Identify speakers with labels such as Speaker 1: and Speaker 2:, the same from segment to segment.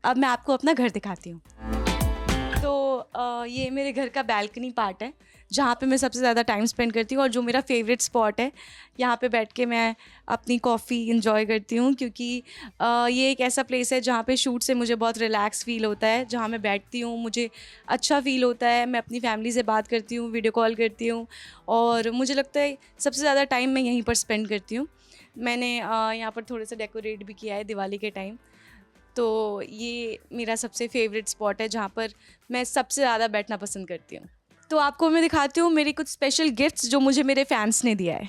Speaker 1: अब मैं आपको अपना घर दिखाती हूँ। तो ये मेरे घर का बालकनी पार्ट है, जहाँ पे मैं सबसे ज़्यादा टाइम स्पेंड करती हूँ और जो मेरा फेवरेट स्पॉट है। यहाँ पे बैठ के मैं अपनी कॉफ़ी इंजॉय करती हूँ, क्योंकि ये एक ऐसा प्लेस है जहाँ पे शूट से मुझे बहुत रिलैक्स फ़ील होता है। जहाँ मैं बैठती हूँ मुझे अच्छा फ़ील होता है, मैं अपनी फैमिली से बात करती हूँ, वीडियो कॉल करती हूँ, और मुझे लगता है सबसे ज़्यादा टाइम मैं यहीं पर स्पेंड करती हूँ। मैंने यहाँ पर थोड़ा सा डेकोरेट भी किया है दिवाली के टाइम। तो ये मेरा सबसे फेवरेट स्पॉट है जहाँ पर मैं सबसे ज़्यादा बैठना पसंद करती हूँ। तो आपको मैं दिखाती हूँ मेरी कुछ स्पेशल गिफ्ट्स जो मुझे मेरे फैंस ने दिया है।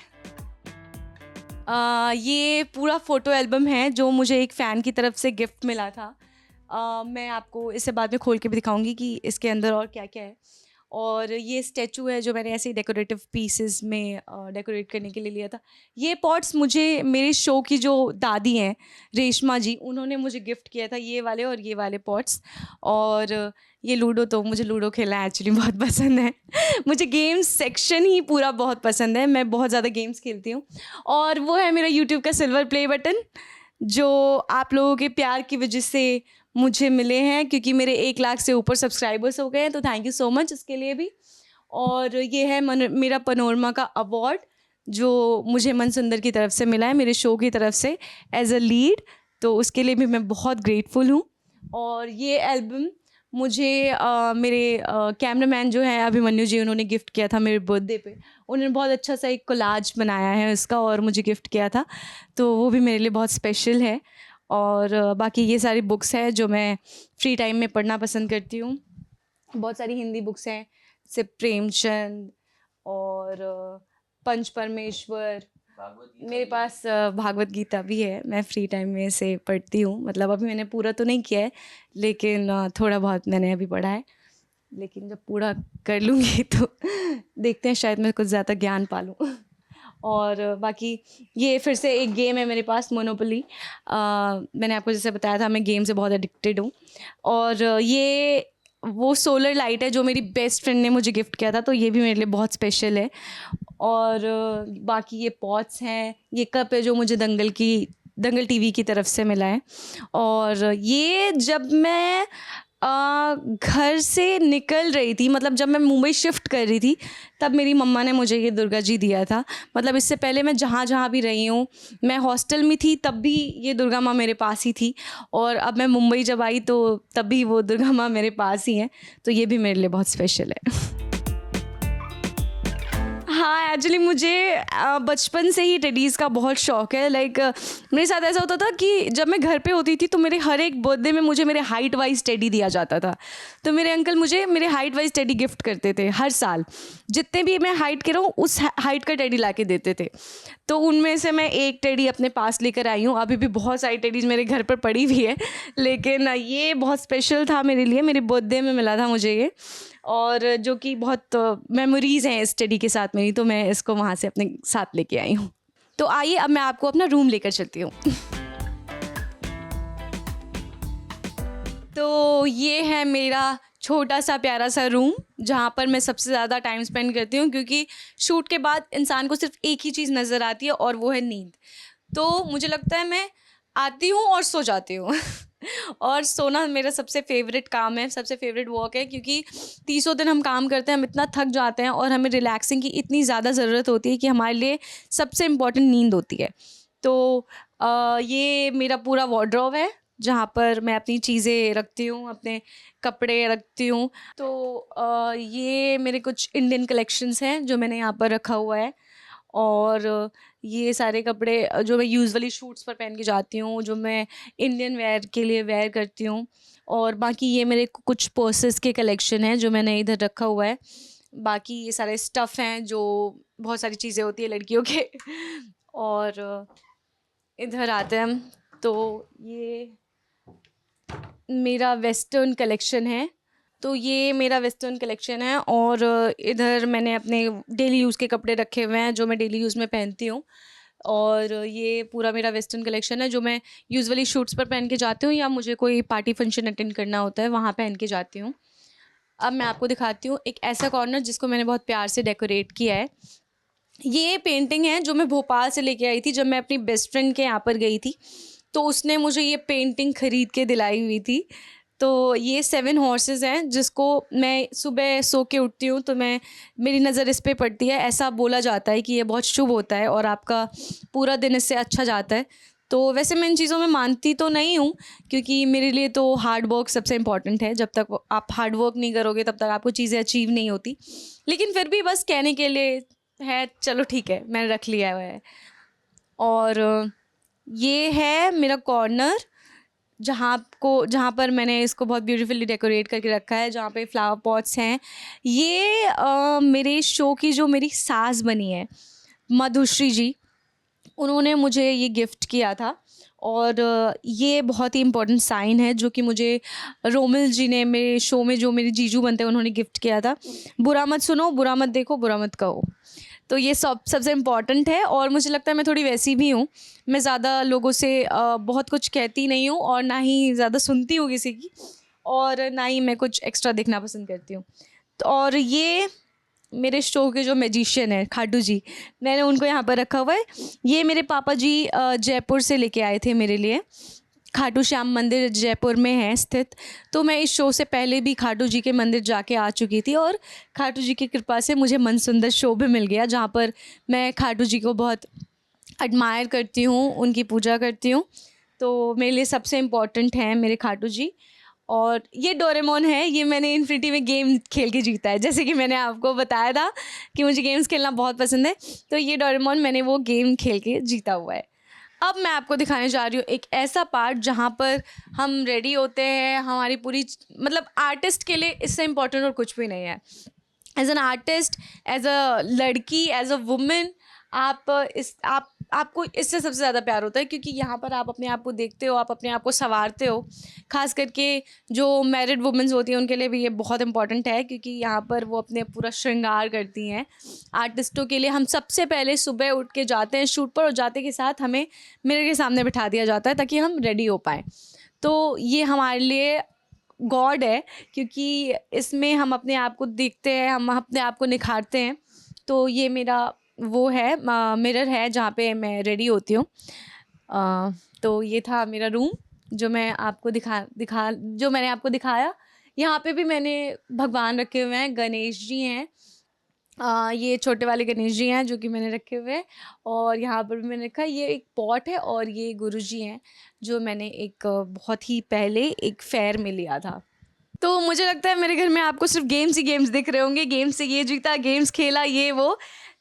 Speaker 1: ये पूरा फ़ोटो एल्बम है जो मुझे एक फ़ैन की तरफ से गिफ्ट मिला था। मैं आपको इसे बाद में खोल के भी दिखाऊंगी कि इसके अंदर और क्या क्या है। और ये स्टैचू है जो मैंने ऐसे ही डेकोरेटिव पीसेस में डेकोरेट करने के लिए लिया था। ये पॉट्स मुझे मेरे शो की जो दादी हैं रेशमा जी, उन्होंने मुझे गिफ्ट किया था, ये वाले और ये वाले पॉट्स। और ये लूडो, तो मुझे लूडो खेलना एक्चुअली बहुत पसंद है। मुझे गेम्स सेक्शन ही पूरा बहुत पसंद है, मैं बहुत ज़्यादा गेम्स खेलती हूँ। और वो है मेरा यूट्यूब का सिल्वर प्ले बटन, जो आप लोगों के प्यार की वजह से मुझे मिले हैं, क्योंकि मेरे 1 लाख से ऊपर सब्सक्राइबर्स हो गए हैं, तो थैंक यू सो मच इसके लिए भी। और ये है मेरा पनोरमा का अवार्ड जो मुझे मन सुंदर की तरफ से मिला है, मेरे शो की तरफ से एज अ लीड, तो उसके लिए भी मैं बहुत ग्रेटफुल हूँ। और ये एल्बम मुझे मेरे कैमरामैन जो है अभिमन्यु जी, उन्होंने गिफ्ट किया था मेरे बर्थडे पे। उन्होंने बहुत अच्छा सा एक कोलाज बनाया है उसका और मुझे गिफ्ट किया था, तो वो भी मेरे लिए बहुत स्पेशल है। और बाकी ये सारी बुक्स हैं जो मैं फ्री टाइम में पढ़ना पसंद करती हूँ। बहुत सारी हिंदी बुक्स हैं, जैसे प्रेमचंद और पंच परमेश्वर। मेरे पास भागवत गीता भी है, मैं फ्री टाइम में इसे पढ़ती हूँ। मतलब अभी मैंने पूरा तो नहीं किया है, लेकिन थोड़ा बहुत मैंने अभी पढ़ा है। लेकिन जब पूरा कर लूँगी तो देखते हैं, शायद मैं कुछ ज़्यादा ज्ञान पा लूँ। और बाकी ये फिर से एक गेम है मेरे पास, मोनोपोली। मैंने आपको जैसे बताया था मैं गेम से बहुत एडिक्टेड हूँ। और ये वो सोलर लाइट है जो मेरी बेस्ट फ्रेंड ने मुझे गिफ्ट किया था, तो ये भी मेरे लिए बहुत स्पेशल है। और बाकी ये पॉट्स हैं, ये कप है जो मुझे दंगल टीवी की तरफ से मिला है। और ये जब मैं घर से निकल रही थी, मतलब जब मैं मुंबई शिफ्ट कर रही थी, तब मेरी मम्मा ने मुझे ये दुर्गा जी दिया था। मतलब इससे पहले मैं जहाँ जहाँ भी रही हूँ, मैं हॉस्टल में थी तब भी ये दुर्गा माँ मेरे पास ही थी, और अब मैं मुंबई जब आई तो तब भी वो दुर्गा माँ मेरे पास ही हैं, तो ये भी मेरे लिए बहुत स्पेशल है। हाँ, एक्चुअली मुझे बचपन से ही टेडीज़ का बहुत शौक है। लाइक मेरे साथ ऐसा होता था कि जब मैं घर पे होती थी तो मेरे हर एक बर्थडे में मुझे मेरे हाइट वाइज टेडी दिया जाता था। तो मेरे अंकल मुझे मेरे हाइट वाइज टेडी गिफ्ट करते थे हर साल। जितने भी मैं हाइट के रहूँ उस हाइट का टेडी ला के देते थे। तो उनमें से मैं एक टेडी अपने पास लेकर आई हूँ। अभी भी बहुत सारी टेडीज़ मेरे घर पर पड़ी हुई है, लेकिन ये बहुत स्पेशल था मेरे लिए, मेरे बर्थडे में मिला था मुझे ये। और जो कि बहुत मेमोरीज़ हैं इस टेडी के साथ मेरी, तो मैं इसको वहाँ से अपने साथ लेके आई हूँ। तो आइए अब मैं आपको अपना रूम लेकर चलती हूँ। तो ये है मेरा छोटा सा प्यारा सा रूम, जहाँ पर मैं सबसे ज़्यादा टाइम स्पेंड करती हूँ, क्योंकि शूट के बाद इंसान को सिर्फ एक ही चीज़ नज़र आती है और वो है नींद। तो मुझे लगता है मैं आती हूँ और सो जाती हूँ। और सोना मेरा सबसे फेवरेट काम है, सबसे फेवरेट वर्क है, क्योंकि 30 दिन हम काम करते हैं, हम इतना थक जाते हैं और हमें रिलैक्सिंग की इतनी ज़्यादा ज़रूरत होती है कि हमारे लिए सबसे इम्पॉर्टेंट नींद होती है। तो ये मेरा पूरा वार्डरोब है जहाँ पर मैं अपनी चीज़ें रखती हूँ, अपने कपड़े रखती हूँ। तो ये मेरे कुछ इंडियन कलेक्शंस हैं जो मैंने यहाँ पर रखा हुआ है। और ये सारे कपड़े जो मैं यूजुअली शूट्स पर पहन के जाती हूँ, जो मैं इंडियन वेयर के लिए वेयर करती हूँ। और बाकी ये मेरे कुछ पर्सेस के कलेक्शन हैं जो मैंने इधर रखा हुआ है। बाकी ये सारे स्टफ़ हैं, जो बहुत सारी चीज़ें होती है लड़कियों के। और इधर आते हैं हम, तो ये मेरा वेस्टर्न कलेक्शन है। तो ये मेरा वेस्टर्न कलेक्शन है, और इधर मैंने अपने डेली यूज़ के कपड़े रखे हुए हैं जो मैं डेली यूज़ में पहनती हूँ। और ये पूरा मेरा वेस्टर्न कलेक्शन है जो मैं यूजुअली शूट्स पर पहन के जाती हूँ, या मुझे कोई पार्टी फंक्शन अटेंड करना होता है वहाँ पहन के जाती हूँ। अब मैं आपको दिखाती हूँ एक ऐसा कॉर्नर जिसको मैंने बहुत प्यार से डेकोरेट किया है। ये पेंटिंग है जो मैं भोपाल से लेके आई थी जब मैं अपनी बेस्ट फ्रेंड के यहाँ पर गई थी। तो उसने मुझे ये पेंटिंग ख़रीद के दिलाई हुई थी। तो ये 7 हॉर्सेस हैं जिसको मैं सुबह सो के उठती हूँ तो मैं मेरी नज़र इस पे पड़ती है। ऐसा बोला जाता है कि ये बहुत शुभ होता है और आपका पूरा दिन इससे अच्छा जाता है। तो वैसे मैं इन चीज़ों में मानती तो नहीं हूँ, क्योंकि मेरे लिए तो हार्ड वर्क सबसे इम्पोर्टेंट है। जब तक आप हार्ड वर्क नहीं करोगे तब तक आपको चीज़ें अचीव नहीं होती। लेकिन फिर भी बस कहने के लिए है, चलो ठीक है, मैंने रख लिया हुआ है। और ये है मेरा कॉर्नर जहाँ पर मैंने इसको बहुत ब्यूटीफुली डेकोरेट करके रखा है, जहाँ पे फ्लावर पॉट्स हैं। ये मेरे शो की जो मेरी सास बनी है, मधुश्री जी, उन्होंने मुझे ये गिफ्ट किया था। और ये बहुत ही इम्पोर्टेंट साइन है जो कि मुझे रोमिल जी ने मेरे शो में, जो मेरे जीजू बनते हैं, उन्होंने गिफ्ट किया था। बुरा मत सुनो, बुरा मत देखो, बुरा मत कहो। तो ये सबसे इम्पॉर्टेंट है। और मुझे लगता है मैं थोड़ी वैसी भी हूँ, मैं ज़्यादा लोगों से बहुत कुछ कहती नहीं हूँ और ना ही ज़्यादा सुनती हूँ किसी की, और ना ही मैं कुछ एक्स्ट्रा देखना पसंद करती हूँ। तो और ये मेरे शो के जो मैजिशियन है खाटू जी, मैंने उनको यहाँ पर रखा हुआ है। ये मेरे पापा जी जयपुर से लेके आए थे मेरे लिए। खाटू श्याम मंदिर जयपुर में है स्थित। तो मैं इस शो से पहले भी खाटू जी के मंदिर जाके आ चुकी थी और खाटू जी की कृपा से मुझे मनसुंदर शो भी मिल गया, जहाँ पर मैं खाटू जी को बहुत एडमायर करती हूँ, उनकी पूजा करती हूँ। तो मेरे लिए सबसे इम्पॉर्टेंट हैं मेरे खाटू जी। और ये डोरेमोन है, ये मैंने इन्फिनिटी में गेम खेल के जीता है। जैसे कि मैंने आपको बताया था कि मुझे गेम्स खेलना बहुत पसंद है, तो ये डोरेमोन मैंने वो गेम खेल के जीता हुआ है। अब मैं आपको दिखाने जा रही हूँ एक ऐसा पार्ट जहाँ पर हम रेडी होते हैं, हमारी पूरी मतलब आर्टिस्ट के लिए इससे इम्पोर्टेंट और कुछ भी नहीं है। As an artist, as a लड़की, एज अ वुमेन, आपको इससे सबसे ज़्यादा प्यार होता है, क्योंकि यहाँ पर आप अपने आप को देखते हो, आप अपने आप को संवारते हो। ख़ास करके जो मैरिड वुमेन्स होती हैं उनके लिए भी ये बहुत इंपॉर्टेंट है, क्योंकि यहाँ पर वो अपने पूरा श्रृंगार करती हैं। आर्टिस्टों के लिए हम सबसे पहले सुबह उठ के जाते हैं शूट पर, और जाते के साथ हमें मिरर के सामने बिठा दिया जाता है ताकि हम रेडी हो पाएँ। तो ये हमारे लिए गॉड है, क्योंकि इसमें हम अपने आप को देखते हैं, हम अपने आप को निखारते हैं। तो ये मेरा वो है मिरर है जहाँ पे मैं रेडी होती हूँ। तो ये था मेरा रूम जो मैं आपको जो मैंने आपको दिखाया। यहाँ पे भी मैंने भगवान रखे हुए हैं, गणेश जी हैं। ये छोटे वाले गणेश जी हैं जो कि मैंने रखे हुए हैं। और यहाँ पर भी मैंने रखा, ये एक पॉट है, और ये गुरु जी हैं जो मैंने एक बहुत ही पहले एक फेयर में लिया था। तो मुझे लगता है मेरे घर में आपको सिर्फ गेम्स ही गेम्स दिख रहे होंगे, गेम्स से ये जीता, गेम्स खेला, ये वो।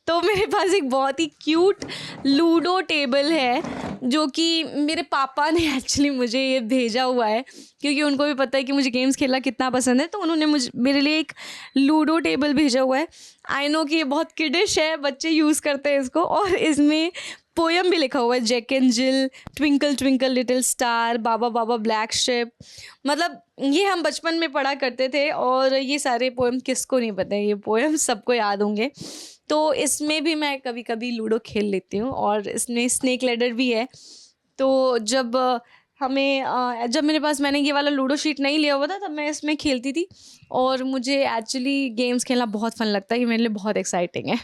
Speaker 1: तो मेरे पास एक बहुत ही क्यूट लूडो टेबल है जो कि मेरे पापा ने एक्चुअली मुझे ये भेजा हुआ है, क्योंकि उनको भी पता है कि मुझे गेम्स खेलना कितना पसंद है। तो उन्होंने मेरे लिए एक लूडो टेबल भेजा हुआ है। आई नो कि ये बहुत किडिश है, बच्चे यूज़ करते हैं इसको, और इसमें पोयम भी लिखा हुआ है, Jack and Jill, twinkle twinkle little star, baa baa black sheep. मतलब ये हम बचपन में पढ़ा करते थे, और ये सारे पोएम किसको नहीं पता है, ये पोएम सबको याद होंगे। तो इसमें भी मैं कभी कभी लूडो खेल लेती हूँ, और इसमें स्नेक लैडर भी है। तो जब मेरे पास, मैंने ये वाला लूडो शीट नहीं लिया हुआ था, तब मैं इसमें खेलती थी, और मुझे एक्चुअली गेम्स खेलना बहुत फन लगता है, ये मेरे लिए बहुत एक्साइटिंग है।